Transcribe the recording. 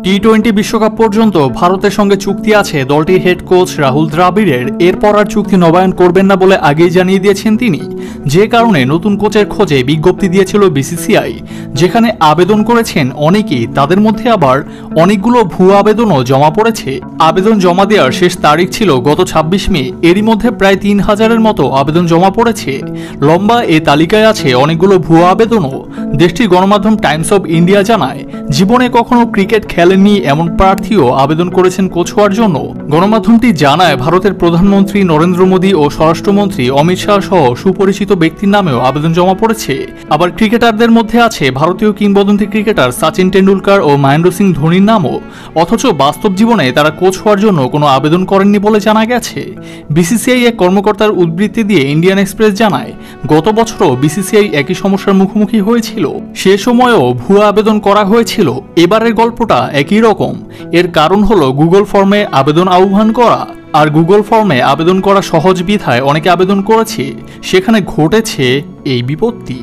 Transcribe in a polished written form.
টি-20 বিশ্বকাপ পর্যন্ত ভারতের সঙ্গে চুক্তি আছে দলটির হেড কোচ রাহুল দ্রাবিড়ের। এরপর আর চুক্তি নবায়ন করবেন না বলে আগেই জানিয়ে দিয়েছেন তিনি, যে কারণে নতুন কোচের খোঁজে বিজ্ঞপ্তি দিয়েছিল বিসিসিআই, যেখানে আবেদন করেছেন অনেকেই। তাদের মধ্যে আবার অনেকগুলো ভুয়া আবেদনও জমা পড়েছে। আবেদন জমা দেওয়ার শেষ তারিখ ছিল গত ২৬ মে। এরই মধ্যে প্রায় ৩,০০০-এর মতো আবেদন জমা পড়েছে। লম্বা এ তালিকায় আছে অনেকগুলো ভুয়া আবেদনও। দেশটির গণমাধ্যম টাইমস অব ইন্ডিয়া জানায়, জীবনে কখনো ক্রিকেট খেলেননি এমন প্রার্থীও আবেদন করেছেন কোচ হওয়ার জন্য। গণমাধ্যমটি জানায়, ভারতের প্রধানমন্ত্রী নরেন্দ্র মোদী ও স্বরাষ্ট্রমন্ত্রী অমিত শাহ সহ সুপরিচিত ব্যক্তির নামেও আবেদন জমা পড়েছে। আবার ক্রিকেটারদের মধ্যে আছে ভারতীয় কিংবদন্তি ক্রিকেটার সচিন টেন্ডুলকার ও মহেন্দ্র সিং ধোনির নামও। অথচ বাস্তব জীবনে তারা কোচ হওয়ার জন্য কোনো আবেদন করেননি বলে জানা গেছে। বিসিসিআই এক কর্মকর্তার উদ্ধৃতি দিয়ে ইন্ডিয়ান এক্সপ্রেস জানায়, গত বছরও বিসিসিআই একই সমস্যার মুখোমুখি হয়েছিল। সে সময়ও ভুয়া আবেদন করা হয়েছিল। এবারের গল্পটা একই রকম। এর কারণ হলো গুগল ফর্মে আবেদন আহ্বান করা। আর গুগল ফর্মে আবেদন করা সহজ বিধায় অনেকে আবেদন করেছে, সেখানে ঘটেছে এই বিপত্তি।